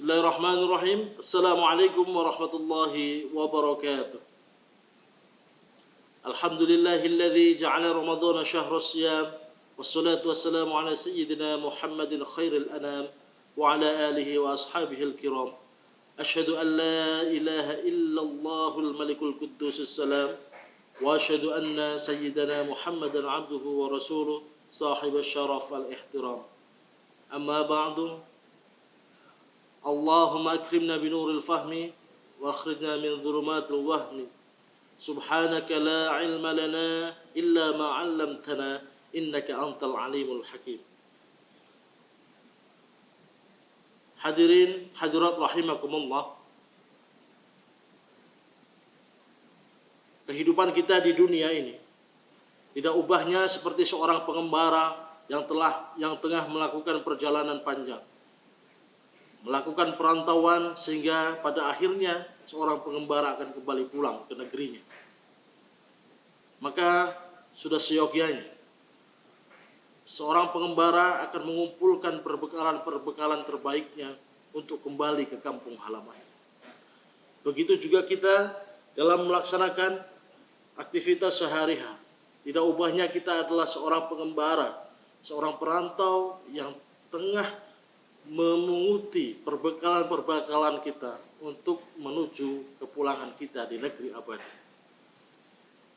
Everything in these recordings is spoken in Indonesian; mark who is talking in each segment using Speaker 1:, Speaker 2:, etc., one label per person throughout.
Speaker 1: Bismillahirrahmanirrahim. Assalamualaikum warahmatullahi wabarakatuh. Alhamdulillahilladzi ja'ala Ramadhana syahra siyam. Wassalatu wassalamu ala sayyidina Muhammadin khairil anam wa ala alihi wa ashabihi al-kiram. Ashhadu an la ilaha illallahul malikul quddus salam wa ashhadu anna sayyidina Muhammadan abduhu wa rasuluh sahib asy-syaraf wal ihtiram. Amma ba'du. Allahumma akrimna binuril fahmi wa akhrijna min dhulumatil wahmi. Subhanaka la ilma lana illa ma 'allamtana innaka antal alimul hakim. Hadirin hadirat rahimakumullah. Kehidupan kita di dunia ini tidak ubahnya seperti seorang pengembara yang tengah melakukan perjalanan panjang, melakukan perantauan sehingga pada akhirnya seorang pengembara akan kembali pulang ke negerinya. Maka sudah seyogyanya seorang pengembara akan mengumpulkan perbekalan terbaiknya untuk kembali ke kampung halamannya. Begitu juga kita dalam melaksanakan aktivitas sehari-hari. Tidak ubahnya kita adalah seorang pengembara, seorang perantau yang tengah memunguti perbekalan kita untuk menuju kepulangan kita di negeri abadi.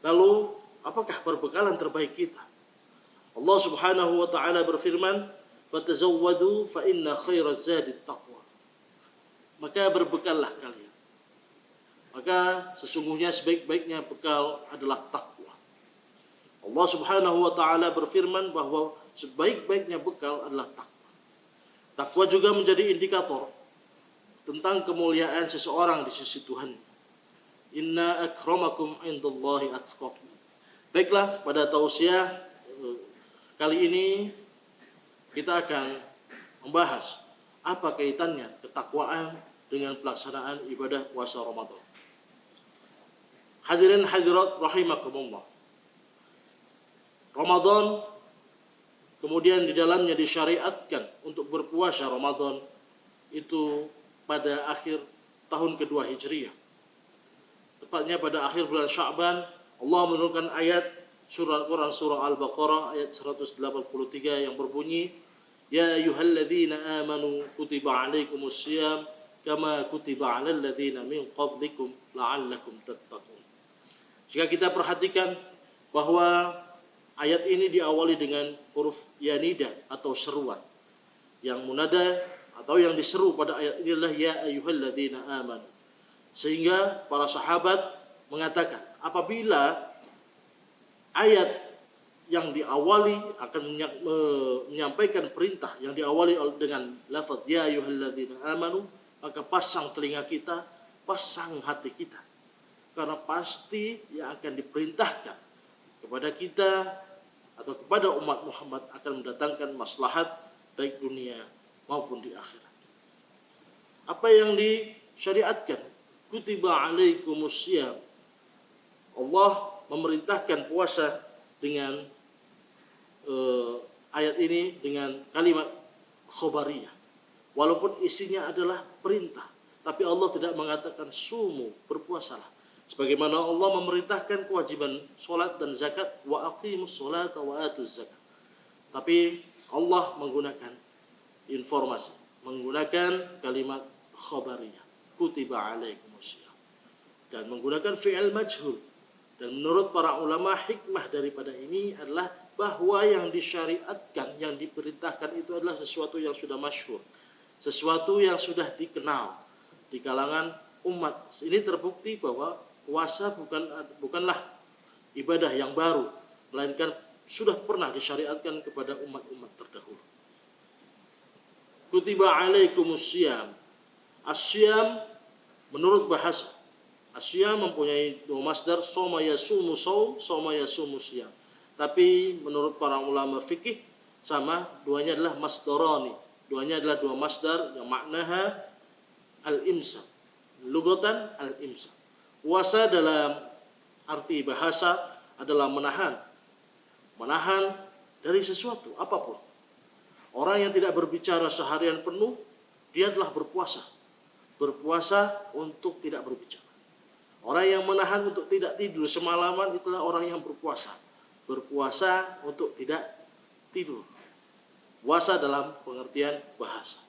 Speaker 1: Lalu, apakah perbekalan terbaik kita? Allah Subhanahu wa taala berfirman, "Fatazawwadu fa inna khairaz zadi taqwa." Maka berbekallah kalian. Maka sesungguhnya sebaik-baiknya bekal adalah takwa. Allah Subhanahu wa taala berfirman bahwa sebaik-baiknya bekal adalah takwa. Takwa juga menjadi indikator tentang kemuliaan seseorang di sisi Tuhan. Inna akramakum indallahi atqakum. Baiklah, pada tausiah kali ini kita akan membahas apa kaitannya ketakwaan dengan pelaksanaan ibadah puasa Ramadan. Hadirin hadirat rahimakumullah. Ramadan kemudian di dalamnya disyariatkan untuk berpuasa Ramadan itu pada akhir tahun kedua Hijriah. Tepatnya pada akhir bulan Sya'ban, Allah menurunkan ayat surah Quran surah Al-Baqarah ayat 183 yang berbunyi, Ya ayyuhalladzina amanu kutiba alaikumus syiyam kama kutiba alal ladzina min qablikum la'allakum tattaqun. Jika kita perhatikan bahwa ayat ini diawali dengan huruf ya nida atau seruan. Yang munada atau yang diseru pada ayat inilah ya ayyuhalladzina amanu. Sehingga para sahabat mengatakan, apabila ayat yang diawali akan menyampaikan perintah yang diawali dengan lafaz ya ayyuhalladzina amanu, maka pasang telinga kita, pasang hati kita. Karena pasti yang akan diperintahkan kepada kita atau kepada umat Muhammad akan mendatangkan maslahat baik dunia maupun di akhirat. Apa yang disyariatkan? Kutiba alaikumus syiyam. Allah memerintahkan puasa dengan ayat ini dengan kalimat khobariyah. Walaupun isinya adalah perintah, tapi Allah tidak mengatakan sumu, berpuasalah. Sebagaimana Allah memerintahkan kewajiban solat dan zakat, wa aqimus solata wa atuz zakat. Tapi Allah menggunakan informasi, menggunakan kalimat khabariyah, kutiba alaikumus syiyam, dan menggunakan fi'il majhul. Dan menurut para ulama, hikmah daripada ini adalah bahwa yang disyariatkan, yang diperintahkan itu adalah sesuatu yang sudah masyhur, sesuatu yang sudah dikenal di kalangan umat. Ini terbukti bahwa puasa bukanlah ibadah yang baru, melainkan sudah pernah disyariatkan kepada umat-umat terdahulu. Kutiba alaikumus syiyam. Asyam menurut bahasa, asyam mempunyai dua masdar, soma yasumu saum, soma yasumu syiyam. Tapi menurut para ulama fikih sama, duanya adalah masdarani. Duanya adalah dua masdar yang maknaha al-imsak. Lugatan al-imsak. Puasa dalam arti bahasa adalah menahan dari sesuatu apapun. Orang yang tidak berbicara seharian penuh, dia telah berpuasa. berpuasa untuk tidak berbicara. Orang yang menahan untuk tidak tidur semalaman itulah orang yang berpuasa. Berpuasa untuk tidak tidur. Puasa dalam pengertian bahasa.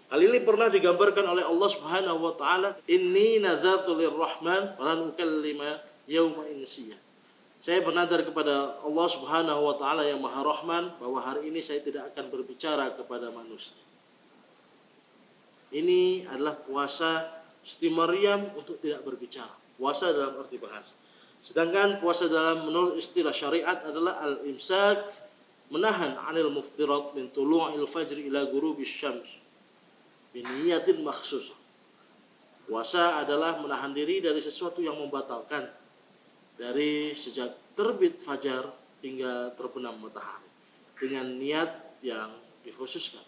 Speaker 1: Hal ini pernah digambarkan oleh Allah Subhanahu wa taala, "Inni nadzartu lirrahman wa lan ukallima yauma insiya." Saya bernadar kepada Allah Subhanahu wa taala yang Maha Rahman bahwa hari ini saya tidak akan berbicara kepada manusia. Ini adalah puasa Siti Maryam untuk tidak berbicara. Puasa dalam arti bahasa. Sedangkan puasa dalam menurut istilah syariat adalah al-imsak, menahan 'anil muftirat min tulu'il fajr ila ghurubisy syams. Biniyatin makhsus. Puasa adalah menahan diri dari sesuatu yang membatalkan, dari sejak terbit fajar hingga terbenam matahari, dengan niat yang dikhususkan,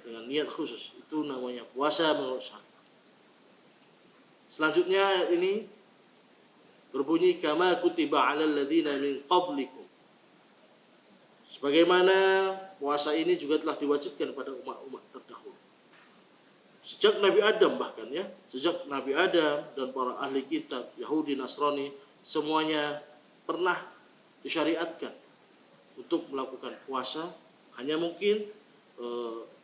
Speaker 1: dengan niat khusus. Itu namanya puasa menurut syariat. Selanjutnya ayat ini berbunyi, kama kutiba 'alal ladzina min qablikum. Sebagaimana puasa ini juga telah diwajibkan pada umat-umat terdahulu. Sejak Nabi Adam bahkan ya, sejak Nabi Adam dan para ahli kitab Yahudi, Nasrani, semuanya pernah disyariatkan untuk melakukan puasa. Hanya mungkin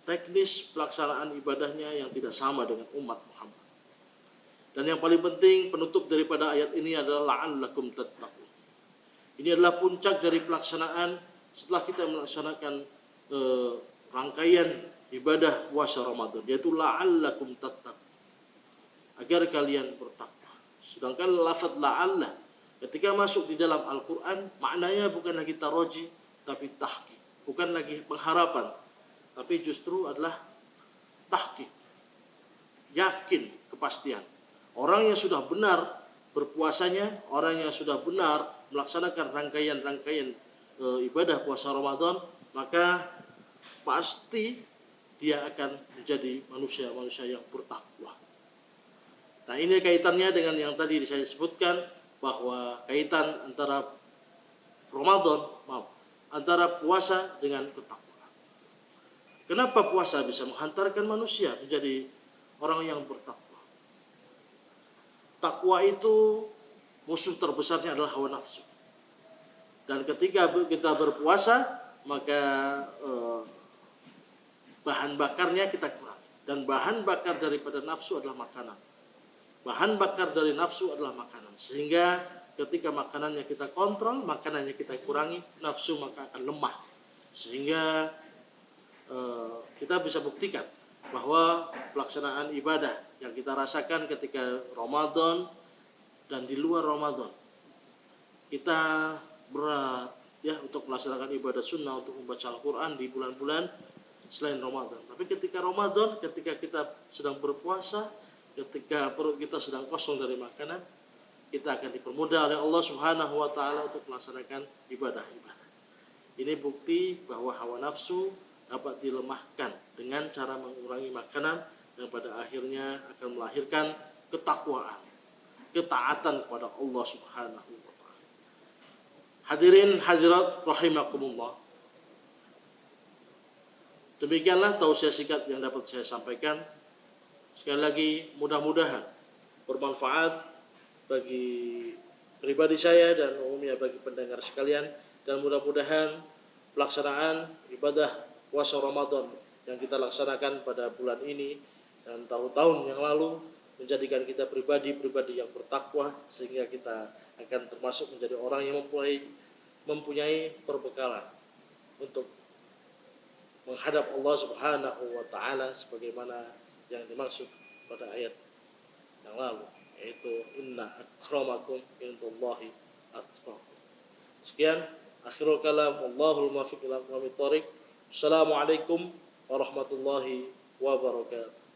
Speaker 1: teknis pelaksanaan ibadahnya yang tidak sama dengan umat Muhammad. Dan yang paling penting penutup daripada ayat ini adalah la'allakum tattaqun. Ini adalah puncak dari pelaksanaan setelah kita melaksanakan rangkaian ibadah puasa Ramadan, yaitu la'allakum tattaqun, agar kalian bertakwa. Sedangkan lafaz la'alla ketika masuk di dalam Al-Quran maknanya bukan lagi taroji tapi tahqiq, bukan lagi pengharapan tapi justru adalah tahqiq, yakin, kepastian. Orang yang sudah benar berpuasanya, orang yang sudah benar melaksanakan rangkaian-rangkaian ibadah puasa Ramadan, maka pasti dia akan menjadi manusia-manusia yang bertakwa. Nah, ini kaitannya dengan yang tadi saya sebutkan, bahwa kaitan antara antara puasa dengan ketakwaan. Kenapa puasa bisa menghantarkan manusia menjadi orang yang bertakwa? Takwa itu musuh terbesarnya adalah hawa nafsu. Dan ketika kita berpuasa, maka bahan bakarnya kita kurangi. Dan bahan bakar daripada nafsu adalah makanan. Bahan bakar dari nafsu adalah makanan. Sehingga ketika makanannya kita kontrol, makanannya kita kurangi, nafsu maka akan lemah. Sehingga kita bisa buktikan bahwa pelaksanaan ibadah yang kita rasakan ketika Ramadan dan di luar Ramadan, kita berat ya untuk melaksanakan ibadah sunnah, untuk membaca Al-Quran di bulan-bulan selain Ramadan. Tapi ketika Ramadan, ketika kita sedang berpuasa, ketika perut kita sedang kosong dari makanan, kita akan dipermudah oleh Allah Subhanahu wa taala untuk melaksanakan ibadah-ibadah. Ini bukti bahwa hawa nafsu dapat dilemahkan dengan cara mengurangi makanan, yang pada akhirnya akan melahirkan ketakwaan, ketaatan kepada Allah Subhanahu wa taala. Hadirin hadirat rahimakumullah. Demikianlah tausiah singkat yang dapat saya sampaikan. Sekali lagi mudah-mudahan bermanfaat bagi pribadi saya dan umumnya bagi pendengar sekalian, dan mudah-mudahan pelaksanaan ibadah puasa Ramadan yang kita laksanakan pada bulan ini dan tahun-tahun yang lalu menjadikan kita pribadi-pribadi yang bertakwa, sehingga kita akan termasuk menjadi orang yang mempunyai perbekalan untuk menghadap Allah Subhanahu wa taala sebagaimana yang dimaksud pada ayat yang lalu, yaitu inna akramakum indallahi atqakum. Sekian akhirul kalam, wallahul muwaffiq ila aqwamit thoriq. Assalamualaikum warahmatullahi wabarakatuh.